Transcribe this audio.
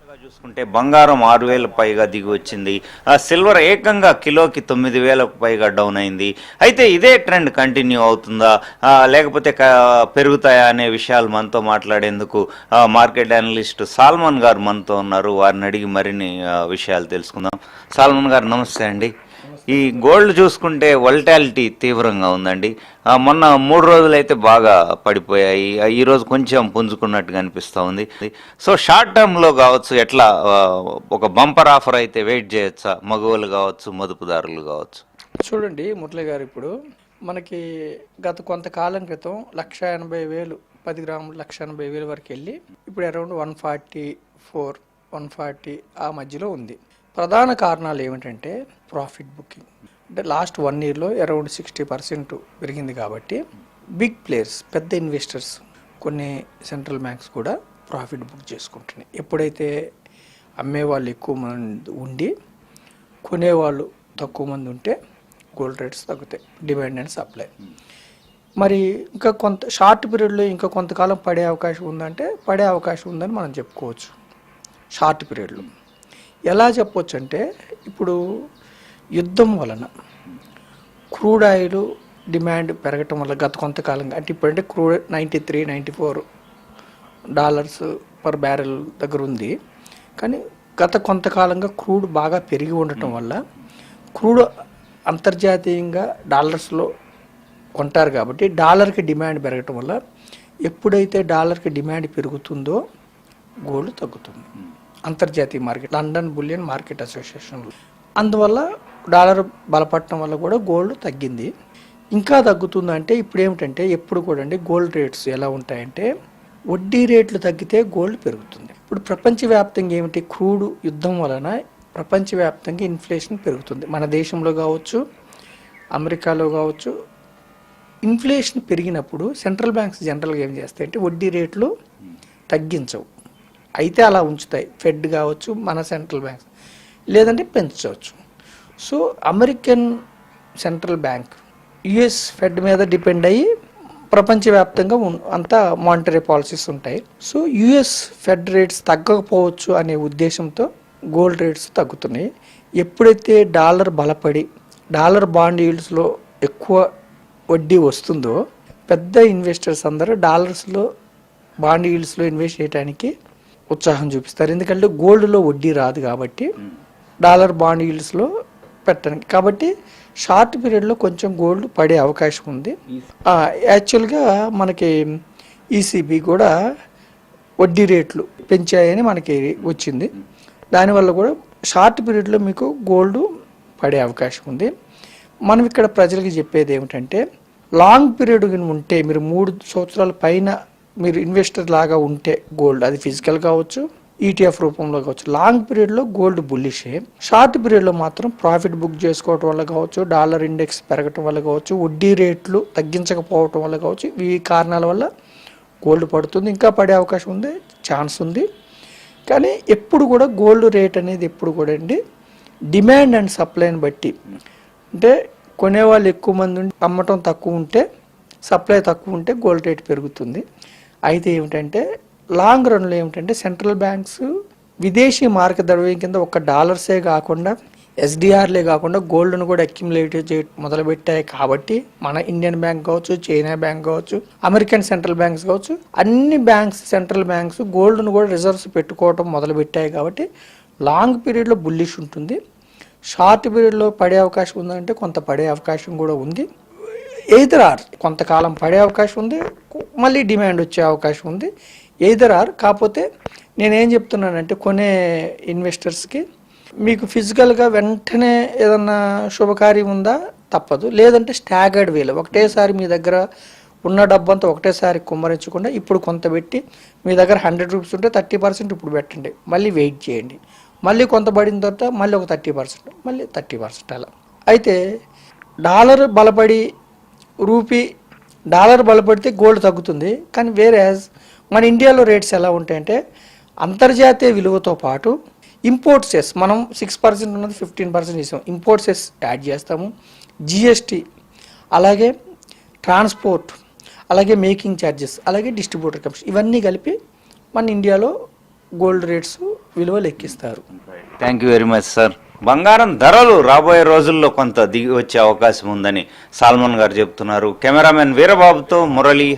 చూసుకుంటే బంగారం 6,000 పైగా దిగి వచ్చింది. సిల్వర్ ఏకంగా కిలోకి 9,000కు పైగా డౌన్ అయింది. అయితే ఇదే ట్రెండ్ కంటిన్యూ అవుతుందా, లేకపోతే పెరుగుతాయా అనే విషయాలు మనతో మాట్లాడేందుకు మార్కెట్ అనలిస్ట్ సాల్మన్ గారు మనతో ఉన్నారు. వారిని అడిగి మరిన్ని విషయాలు తెలుసుకుందాం. సాల్మన్ గారు నమస్తే అండి. ఈ గోల్డ్ చూసుకుంటే వల్టాలిటీ తీవ్రంగా ఉందండి. మొన్న 3 రోజులైతే బాగా పడిపోయాయి. ఈరోజు కొంచెం పుంజుకున్నట్టుగా అనిపిస్తూ ఉంది. సో షార్ట్ టర్మ్లో కావచ్చు, ఎట్లా ఒక బంపర్ ఆఫర్ అయితే వెయిట్ చేయొచ్చా, మగవాళ్ళు కావచ్చు, మదుపుదారులు కావచ్చు? చూడండి మురళి గారు, ఇప్పుడు మనకి గత కొంతకాలం క్రితం 1,80,000 10 గ్రాములు 1,80,000 వరకు వెళ్ళి ఇప్పుడు అరౌండ్ 144 140 ఆ మధ్యలో ఉంది. ప్రధాన కారణాలు ఏమిటంటే ప్రాఫిట్ బుకింగ్. అంటే లాస్ట్ 1 ఇయర్లో అరౌండ్ 60% పెరిగింది. కాబట్టి బిగ్ ప్లేయర్స్, పెద్ద ఇన్వెస్టర్స్, కొన్ని సెంట్రల్ బ్యాంక్స్ కూడా ప్రాఫిట్ బుక్ చేసుకుంటున్నాయి. ఎప్పుడైతే అమ్మేవాళ్ళు ఎక్కువ మంది ఉండి కొనేవాళ్ళు తక్కువ మంది ఉంటే గోల్డ్ రేట్స్ తగ్గుతాయి. Demand and supply. మరి ఇంకా కొంత షార్ట్ పీరియడ్లో ఇంకా కొంతకాలం పడే అవకాశం ఉందంటే పడే అవకాశం ఉందని మనం చెప్పుకోవచ్చు. షార్ట్ పీరియడ్లో ఎలా చెప్పొచ్చు అంటే, ఇప్పుడు యుద్ధం వలన క్రూడ్ ఆయిల్ డిమాండ్ పెరగటం వల్ల గత కొంతకాలంగా, అంటే ఇప్పుడంటే క్రూడ్ $93-94 పర్ బ్యారెల్ దగ్గర ఉంది. కానీ గత కొంతకాలంగా క్రూడ్ బాగా పెరిగి ఉండటం వల్ల క్రూడ్ అంతర్జాతీయంగా డాలర్స్లో కొంటారు. కాబట్టి డాలర్కి డిమాండ్ పెరగటం వల్ల ఎప్పుడైతే డాలర్కి డిమాండ్ పెరుగుతుందో గోల్డ్ తగ్గుతుంది. అంతర్జాతీయ market, London bullion market association. అందువల్ల డాలర్ బలపడటం వల్ల కూడా గోల్డ్ తగ్గింది. ఇంకా తగ్గుతుందంటే ఇప్పుడు ఏమిటంటే, ఎప్పుడు కూడా అండి గోల్డ్ రేట్స్ ఎలా ఉంటాయంటే, వడ్డీ రేట్లు తగ్గితే గోల్డ్ పెరుగుతుంది. ఇప్పుడు ప్రపంచవ్యాప్తంగా ఏమిటి, క్రూడ్ యుద్ధం వలన ప్రపంచవ్యాప్తంగా ఇన్ఫ్లేషన్ పెరుగుతుంది. మన దేశంలో కావచ్చు, అమెరికాలో కావచ్చు. ఇన్ఫ్లేషన్ పెరిగినప్పుడు సెంట్రల్ బ్యాంక్స్ జనరల్గా ఏం చేస్తాయంటే వడ్డీ రేట్లు తగ్గించవు, అయితే అలా ఉంచుతాయి. ఫెడ్ కావచ్చు, మన సెంట్రల్ బ్యాంక్స్, లేదంటే పెంచవచ్చు. So American central bank US fed మీద డిపెండ్ అయ్యి ప్రపంచవ్యాప్తంగా అంతా మానిటరీ పాలసీస్ ఉంటాయి. సో యుఎస్ ఫెడ్ రేట్స్ తగ్గకపోవచ్చు అనే ఉద్దేశంతో గోల్డ్ రేట్స్ తగ్గుతున్నాయి. ఎప్పుడైతే డాలర్ బలపడి డాలర్ బాండ్ ఈల్డ్స్లో ఎక్కువ వడ్డీ వస్తుందో పెద్ద ఇన్వెస్టర్స్ అందరూ డాలర్స్లో బాండ్ ఈల్డ్స్లో ఇన్వెస్ట్ చేయడానికి ఉత్సాహం చూపిస్తారు. ఎందుకంటే గోల్డ్లో వడ్డీ రాదు కాబట్టి డాలర్ బాండ్ ఈల్డ్స్లో పెట్టడానికి. కాబట్టి షార్ట్ పీరియడ్లో కొంచెం గోల్డ్ పడే అవకాశం ఉంది. యాక్చువల్గా మనకి ఈసీబీ కూడా వడ్డీ రేట్లు పెంచాయని మనకి వచ్చింది. దానివల్ల కూడా షార్ట్ పీరియడ్లో మీకు గోల్డ్ పడే అవకాశం ఉంది. మనం ఇక్కడ ప్రజలకు చెప్పేది ఏమిటంటే, లాంగ్ పీరియడ్ ఉంటే మీరు 3 సంవత్సరాల పైన మీరు ఇన్వెస్టర్ లాగా ఉంటే గోల్డ్, అది ఫిజికల్ కావచ్చు, ఈటీఎఫ్ రూపంలో కావచ్చు, లాంగ్ పీరియడ్లో గోల్డ్ బుల్లిషే. షార్ట్ పీరియడ్లో మాత్రం ప్రాఫిట్ బుక్ చేసుకోవటం వల్ల కావచ్చు, డాలర్ ఇండెక్స్ పెరగటం వల్ల కావచ్చు, వడ్డీ రేట్లు తగ్గించకపోవటం వల్ల కావచ్చు, ఈ కారణాల వల్ల గోల్డ్ పడుతుంది. ఇంకా పడే అవకాశం ఉంది, ఛాన్స్ ఉంది. కానీ ఎప్పుడు కూడా గోల్డ్ రేట్ అనేది ఎప్పుడు కూడా అండి డిమాండ్ అండ్ సప్లైని బట్టి, అంటే కొనేవాళ్ళు ఎక్కువ మంది ఉండి అమ్మటం తక్కువ ఉంటే, సప్లై తక్కువ ఉంటే గోల్డ్ రేట్ పెరుగుతుంది. అయితే ఏమిటంటే లాంగ్ రన్లో ఏమిటంటే సెంట్రల్ బ్యాంక్స్ విదేశీ మార్గద్రవ్యం కింద ఒక డాలర్సే కాకుండా ఎస్డిఆర్లే కాకుండా గోల్డ్ను కూడా అక్యుములేట్ మొదలుపెట్టాయి. కాబట్టి మన ఇండియన్ బ్యాంక్ కావచ్చు, చైనా బ్యాంక్ కావచ్చు, అమెరికన్ సెంట్రల్ బ్యాంక్స్ కావచ్చు, అన్ని బ్యాంక్స్ సెంట్రల్ బ్యాంక్స్ గోల్డ్ను కూడా రిజర్వ్స్ పెట్టుకోవటం మొదలుపెట్టాయి. కాబట్టి లాంగ్ పీరియడ్లో బుల్లిష్ ఉంటుంది. షార్ట్ పీరియడ్లో పడే అవకాశం ఉందంటే కొంత పడే అవకాశం కూడా ఉంది. ఎయిదర్ ఆర్ కొంతకాలం పడే అవకాశం ఉంది, మళ్ళీ డిమాండ్ వచ్చే అవకాశం ఉంది. Either are. కాకపోతే నేనేం చెప్తున్నానంటే కొనే ఇన్వెస్టర్స్కి, మీకు ఫిజికల్గా వెంటనే ఏదన్నా శుభకార్యం ఉందా తప్పదు, లేదంటే స్టాగర్డ్ వేలో ఒకటేసారి మీ దగ్గర ఉన్న డబ్బంతా ఒకటేసారి కుమ్మరించకుండా ఇప్పుడు కొంత పెట్టి, మీ దగ్గర 100 రూపీస్ ఉంటే 30% ఇప్పుడు పెట్టండి, మళ్ళీ వెయిట్ చేయండి, మళ్ళీ కొంత పడిన తర్వాత మళ్ళీ ఒక 30%, మళ్ళీ 30% అలా. అయితే డాలర్ బలపడి డాలర్ బలపడితే గోల్డ్ తగ్గుతుంది. కానీ వేరే మన ఇండియాలో రేట్స్ ఎలా ఉంటాయంటే, అంతర్జాతీయ విలువతో పాటు ఇంపోర్ట్ సెస్ మనం 6% ఉన్నది 15% ఇస్తాం, ఇంపోర్ట్ సెస్ యాడ్ చేస్తాము, జిఎస్టీ, అలాగే ట్రాన్స్పోర్ట్, అలాగే మేకింగ్ ఛార్జెస్, అలాగే డిస్ట్రిబ్యూటర్ కమిషన్, ఇవన్నీ కలిపి మన ఇండియాలో గోల్డ్ రేట్స్ విలువలు ఎక్కిస్తారు. Thank you very much sir. బంగారం ధరలు రాబోయే రోజుల్లో కొంత దిగి వచ్చే అవకాశం ఉందని సాల్మన్ గారు చెప్తున్నారు. కెమెరామెన్ వీరబాబుతో మురళి,